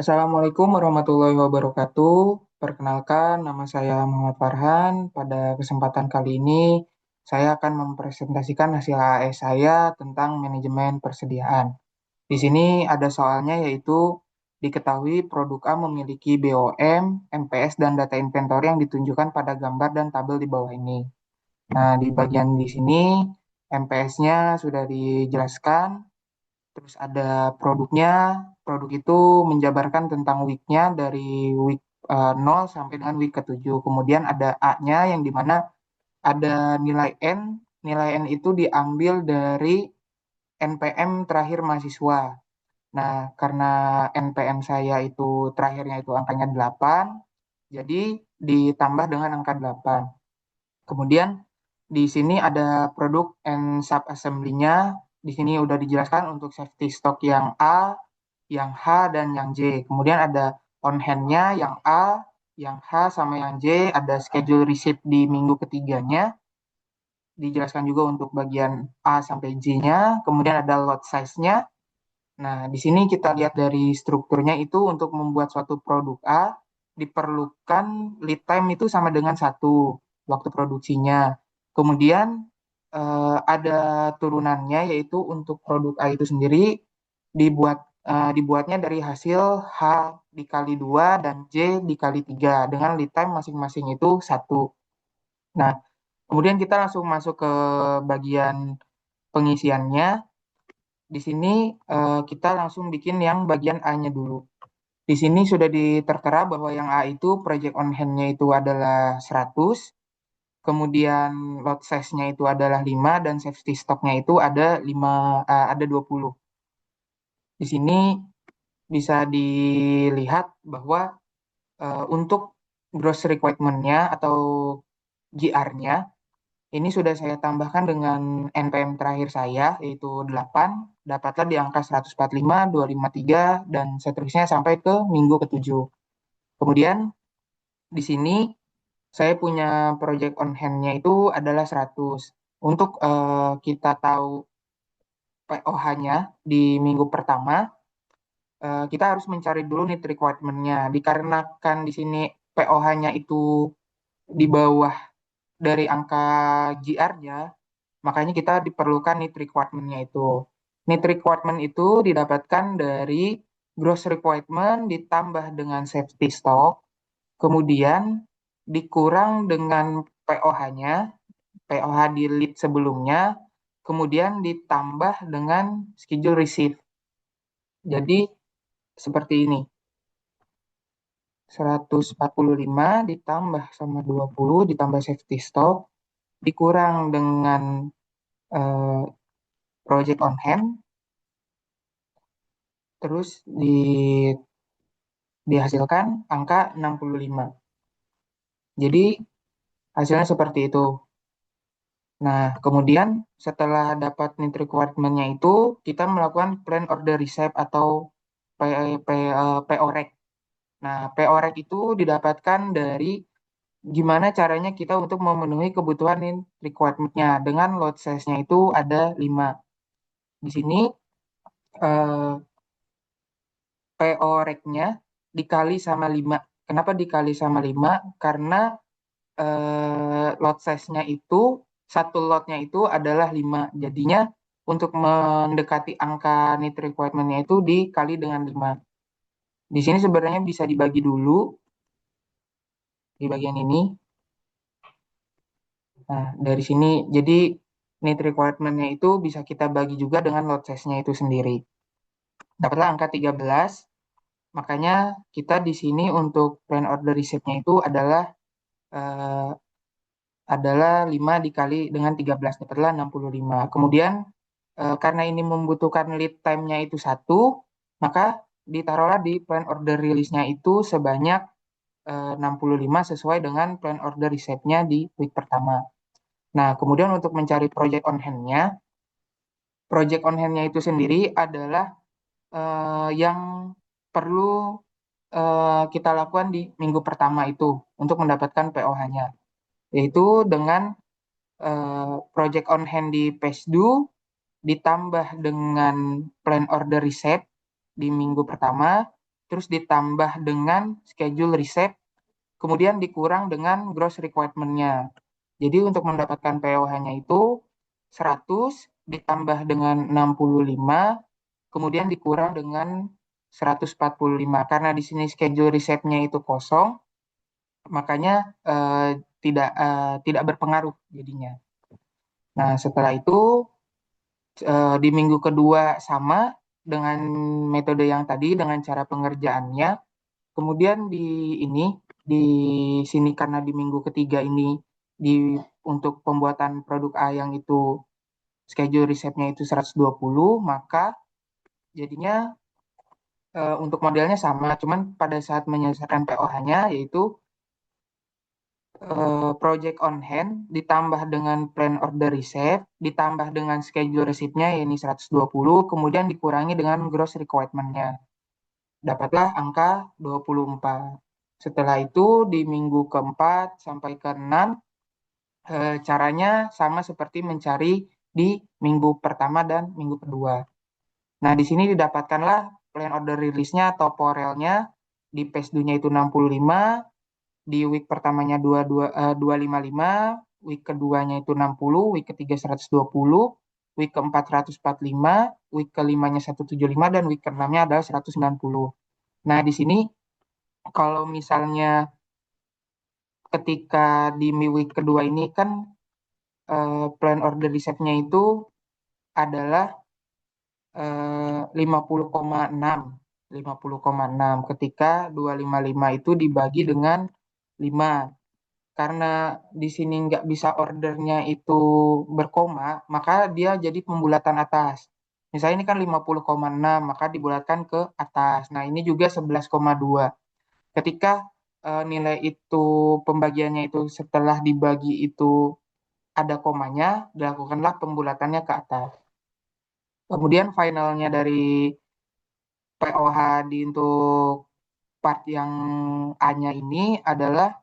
Assalamualaikum warahmatullahi wabarakatuh. Perkenalkan, nama saya Muhammad Farhan. Pada kesempatan kali ini, saya akan mempresentasikan hasil AS saya tentang manajemen persediaan. Di sini ada soalnya yaitu diketahui produk A memiliki BOM, MPS, dan data inventory yang ditunjukkan pada gambar dan tabel di bawah ini. Nah, di bagian di sini MPS-nya sudah dijelaskan. Terus ada produknya, produk itu menjabarkan tentang week-nya dari week 0 sampai dengan week ke-7. Kemudian ada A-nya yang dimana ada nilai N. Nilai N itu diambil dari NPM terakhir mahasiswa. Nah, karena NPM saya itu terakhirnya itu angkanya 8, jadi ditambah dengan angka 8. Kemudian di sini ada produk and sub assembly-nya. Di sini udah dijelaskan untuk safety stock yang A, yang H, dan yang J. Kemudian ada on hand-nya yang A, yang H, sama yang J. Ada schedule receipt di minggu ketiganya. Dijelaskan juga untuk bagian A sampai J-nya. Kemudian ada lot size-nya. Nah, di sini kita lihat dari strukturnya itu untuk membuat suatu produk A, diperlukan lead time itu sama dengan 1 waktu produksinya. Kemudian ada turunannya yaitu untuk produk A itu sendiri dibuatnya dari hasil H dikali 2 dan J dikali 3 dengan lead time masing-masing itu 1. Nah, kemudian kita langsung masuk ke bagian pengisiannya. Di sini kita langsung bikin yang bagian A-nya dulu. Di sini sudah ditertera bahwa yang A itu project on hand-nya itu adalah 100, kemudian lot size-nya itu adalah 5 dan safety stock-nya itu ada 20. Di sini bisa dilihat bahwa untuk gross requirement-nya atau GR-nya ini sudah saya tambahkan dengan NPM terakhir saya, yaitu 8, dapatlah di angka 145, 253, dan seterusnya sampai ke minggu ke-7. Kemudian di sini saya punya project on hand-nya itu adalah 100. Untuk kita tahu POH-nya di minggu pertama, kita harus mencari dulu need requirement-nya. Dikarenakan di sini POH-nya itu di bawah dari angka GR-nya, makanya kita diperlukan need requirement-nya itu. Need requirement itu didapatkan dari gross requirement ditambah dengan safety stock, kemudian dikurang dengan POH-nya, POH di lead sebelumnya, kemudian ditambah dengan schedule receive. Jadi seperti ini. 145 ditambah sama 20 ditambah safety stock dikurang dengan eh, project on hand, terus dihasilkan angka 65. Jadi hasilnya seperti itu. Nah, kemudian setelah dapat need requirement-nya itu, kita melakukan plan order receipt atau POREC. Nah, POREC itu didapatkan dari gimana caranya kita untuk memenuhi kebutuhan need requirement-nya dengan lot size-nya itu ada 5. Di sini eh, POREC-nya dikali sama 5. Kenapa dikali sama 5? Karena lot size-nya itu, satu lotnya itu adalah 5. Jadinya untuk mendekati angka need requirement-nya itu dikali dengan 5. Di sini sebenarnya bisa dibagi dulu di bagian ini. Nah, dari sini jadi need requirement-nya itu bisa kita bagi juga dengan lot size-nya itu sendiri. Dapatlah angka 13. Makanya kita di sini untuk plan order receipt-nya itu eh, adalah 5 dikali dengan 13, dapatlah 65. Kemudian karena ini membutuhkan lead time-nya itu 1, maka ditaruhlah di plan order release-nya itu sebanyak 65 sesuai dengan plan order receipt-nya di week pertama. Nah, kemudian untuk mencari project on hand-nya itu sendiri adalah yang perlu kita lakukan di minggu pertama itu untuk mendapatkan POH-nya, yaitu dengan project on hand di page due ditambah dengan plan order reset di minggu pertama, terus ditambah dengan schedule reset, kemudian dikurang dengan gross requirement-nya. Jadi untuk mendapatkan POH-nya itu 100 ditambah dengan 65, kemudian dikurang dengan 145. Karena di sini schedule reset-nya itu kosong, makanya tidak berpengaruh jadinya. Nah, setelah itu di minggu kedua sama dengan metode yang tadi dengan cara pengerjaannya. Kemudian di sini karena di minggu ketiga ini di untuk pembuatan produk A yang itu schedule risetnya itu 120, maka jadinya untuk modelnya sama, cuman pada saat menyelesaikan POH-nya yaitu project on hand ditambah dengan plan order receipt ditambah dengan schedule receipt-nya ini 120, kemudian dikurangi dengan gross requirement-nya. Dapatlah angka 24. Setelah itu di minggu keempat sampai ke-6 caranya sama seperti mencari di minggu pertama dan minggu kedua. Nah, di sini didapatkanlah plan order release-nya atau porelnya di page 2-nya itu 65, di week pertamanya 255, week keduanya itu 60, week ketiga 120, week keempat 145, week kelimanya 175, dan week keenamnya adalah 190. Nah, di sini kalau misalnya ketika di week kedua ini kan plan order reset-nya itu adalah 50,6. 50,6 ketika 255 itu dibagi dengan 5. Karena di sini nggak bisa ordernya itu berkoma, maka dia jadi pembulatan atas. Misalnya ini kan 50,6, maka dibulatkan ke atas. Nah, ini juga 11,2. Ketika nilai itu pembagiannya itu setelah dibagi itu ada komanya, dilakukanlah pembulatannya ke atas. Kemudian finalnya dari POH untuk part yang A-nya ini adalah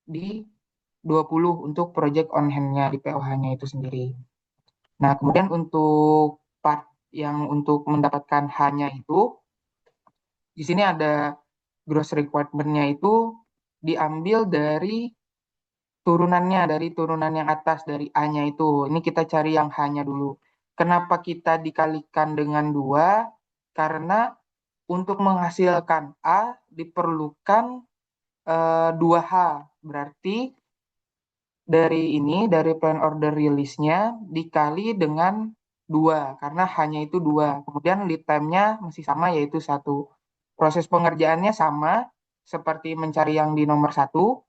di 20 untuk project on hand-nya di POH-nya itu sendiri. Nah, kemudian untuk part yang untuk mendapatkan H-nya itu, di sini ada gross requirement-nya itu diambil dari turunannya, dari turunan yang atas, dari A-nya itu. Ini kita cari yang H-nya dulu. Kenapa kita dikalikan dengan 2? Karena untuk menghasilkan A diperlukan 2H. Berarti dari plan order release-nya dikali dengan 2, karena hanya itu 2. Kemudian lead time-nya masih sama, yaitu 1. Proses pengerjaannya sama seperti mencari yang di nomor 1.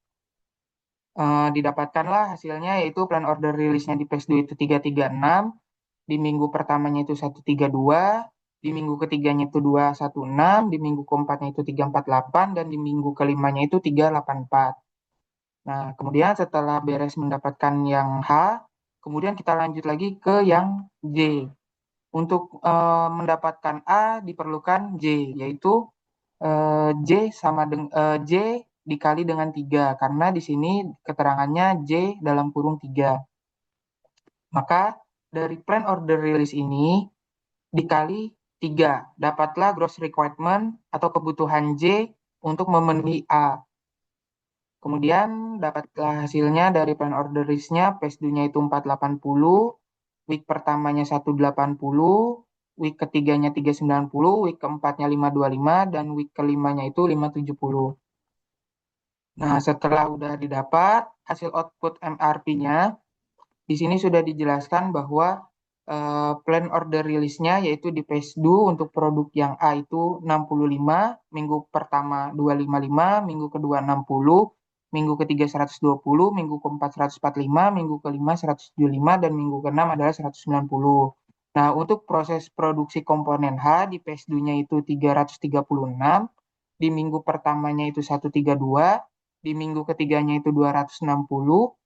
Didapatkanlah hasilnya, yaitu plan order release-nya di page 2 itu 336, di minggu pertamanya itu 132, di minggu ketiganya itu 216, di minggu keempatnya itu 348, dan di minggu kelimanya itu 384. Nah, kemudian setelah beres mendapatkan yang H, kemudian kita lanjut lagi ke yang J. Untuk mendapatkan A diperlukan J, yaitu J dikali dengan 3, karena di sini keterangannya J dalam kurung 3. Maka dari plan order release ini dikali 3, dapatlah gross requirement atau kebutuhan J untuk memenuhi A. Kemudian dapatlah hasilnya dari plan order list-nya, page 2-nya itu 480, week pertamanya 180, week ketiganya 390, week keempatnya 525, dan week kelimanya itu 570. Nah, setelah udah didapat hasil output MRP-nya, di sini sudah dijelaskan bahwa plan order release-nya yaitu di page 2 untuk produk yang A itu 65, minggu pertama 255, minggu kedua 60, minggu ketiga 120, minggu keempat 145, minggu kelima 175, dan minggu keenam adalah 190. Nah, untuk proses produksi komponen H di page 2-nya itu 336, di minggu pertamanya itu 132, di minggu ketiganya itu 260,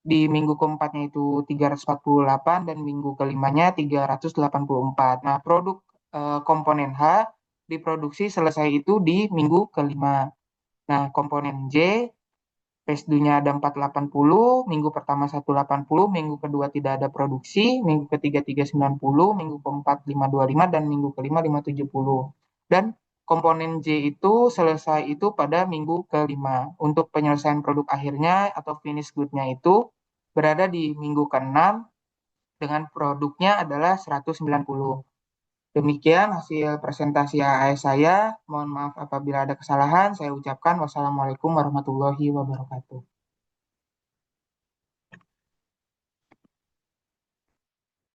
di minggu keempatnya itu 348, dan minggu kelimanya 384. Nah, produk komponen H diproduksi selesai itu di minggu kelima. Nah, komponen J, PESDU-nya ada 480, minggu pertama 180, minggu kedua tidak ada produksi, minggu ketiga 390, minggu keempat 525, dan minggu kelima 570. Dan komponen J itu selesai itu pada minggu kelima. Untuk penyelesaian produk akhirnya atau finish good-nya itu berada di minggu keenam dengan produknya adalah 190. Demikian hasil presentasi AAS saya. Mohon maaf apabila ada kesalahan. Saya ucapkan wassalamualaikum warahmatullahi wabarakatuh.